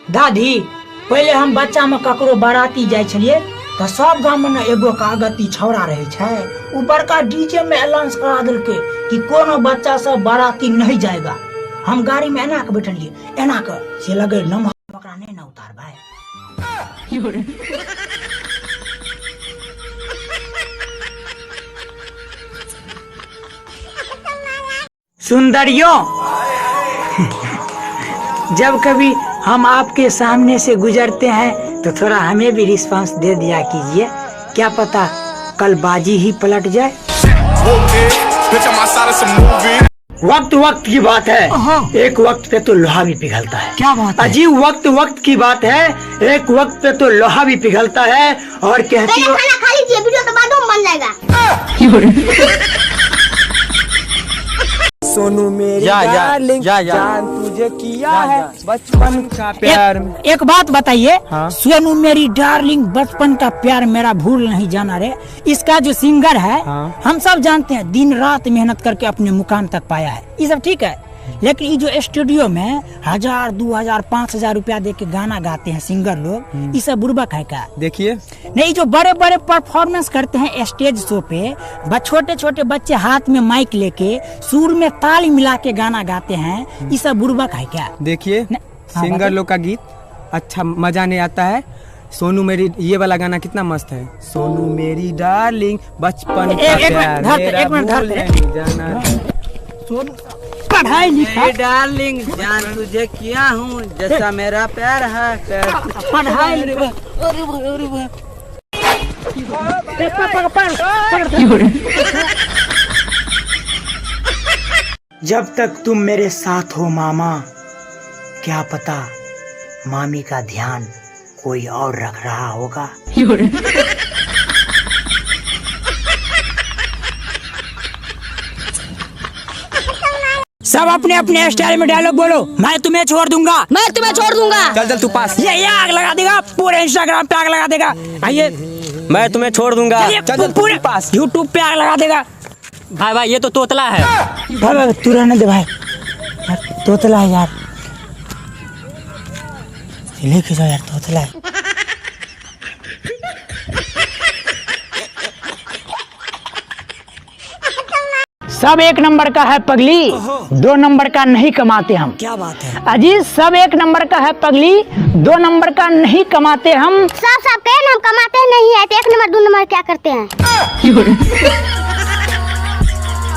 दादी पहले हम बच्चा में ककरो बाराती जाय छलिए तो सब गांव में एगो कागती छौड़ा रहे छे। ऊपर का डीजे में अनाउंस करा दिलके कि कोनो बच्चा सब बाराती नहीं जाएगा। हम गाड़ी में एना के बैठलिए, एना के से लगे नमक पकड़ा नहीं ना उतार भाई। सुंदरियों, जब कभी हम आपके सामने से गुजरते हैं तो थोड़ा हमें भी रिस्पांस दे दिया कीजिए, क्या पता कल बाजी ही पलट जाए। वक्त वक्त की बात है, एक वक्त पे तो लोहा भी पिघलता है। क्या बात है? अजीब वक्त वक्त की बात है, एक वक्त पे तो लोहा भी पिघलता है। और कहती हो खाना खा लीजिए, वीडियो तो बाद में बन जाएगा। सोनू मेरी डार्लिंग, जान तुझे किया है बचपन का प्यार। एक बात बताइए, हाँ? सोनू मेरी डार्लिंग बचपन का प्यार मेरा भूल नहीं जाना रे, इसका जो सिंगर है, हाँ? हम सब जानते हैं दिन रात मेहनत करके अपने मुकाम तक पाया है, ये सब ठीक है। लेकिन ये जो स्टूडियो में 1000, 2000, 5000 रुपया दे के गाना गाते हैं सिंगर लोग, ये सब बुर्बक है क्या? देखिए नहीं, जो बड़े बड़े परफॉर्मेंस करते हैं स्टेज शो पे, छोटे छोटे बच्चे हाथ में माइक लेके सुर में ताल मिला के गाना गाते हैं, ये सब बुर्बक है क्या? देखिए सिंगर लोग का गीत अच्छा मजा नहीं आता है। सोनू मेरी ये वाला गाना कितना मस्त है, सोनू मेरी डार्लिंग बचपन का प्यार मेरा भूल नहीं जाना। पढ़ाई लिखाई डार्लिंग जान तुझे किया हूँ जैसा मेरा प्यार है। पढ़ाई जब तक तुम मेरे साथ हो मामा, क्या पता मामी का ध्यान कोई और रख रहा होगा। सब अपने अपने स्टाइल में डायलॉग बोलो। मैं तुम्हें छोड़ दूंगा, मैं तुम्हें छोड़ दूंगा। चल चल तू पास। ये आग लगा देगा, पूरे इंस्टाग्राम पे आग लगा देगा। आइए, मैं तुम्हें छोड़ दूंगा, चल पूरे पास यूट्यूब पे आग लगा देगा। भाई भाई ये तो तोतला है। भाई तू रहने दे भाई, तोतला है यार, लेके जाओ यार, तोतला है। सब एक नंबर का है पगली, 2 नंबर का नहीं कमाते हम। क्या बात है अजीज, सब एक नंबर का है पगली, 2 नंबर का नहीं कमाते हम। सब कहे हम कमाते नहीं है तो 1 नंबर 2 नंबर क्या करते हैं?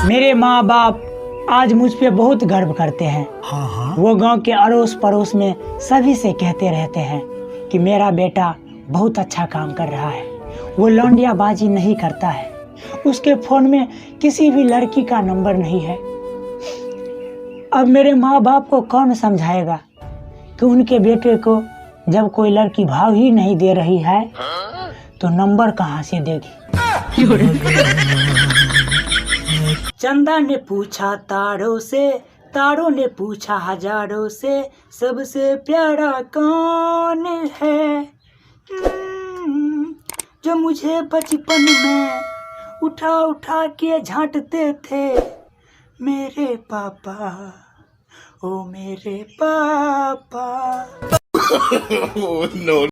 मेरे माँ बाप आज मुझ पे बहुत गर्व करते हैं। हाँ। वो गांव के अड़ोस पड़ोस में सभी से कहते रहते हैं कि मेरा बेटा बहुत अच्छा काम कर रहा है, वो लौंडियाबाजी नहीं करता है, उसके फोन में किसी भी लड़की का नंबर नहीं है। अब मेरे माँ बाप को कौन समझाएगा कि उनके बेटे को जब कोई लड़की भाव ही नहीं दे रही है तो नंबर कहाँ से देगी। चंदा ने पूछा तारों से, तारों ने पूछा हजारों से, सबसे प्यारा कौन है? जो मुझे बचपन में उठा उठा के झांटते थे, मेरे पापा, ओ मेरे पापा।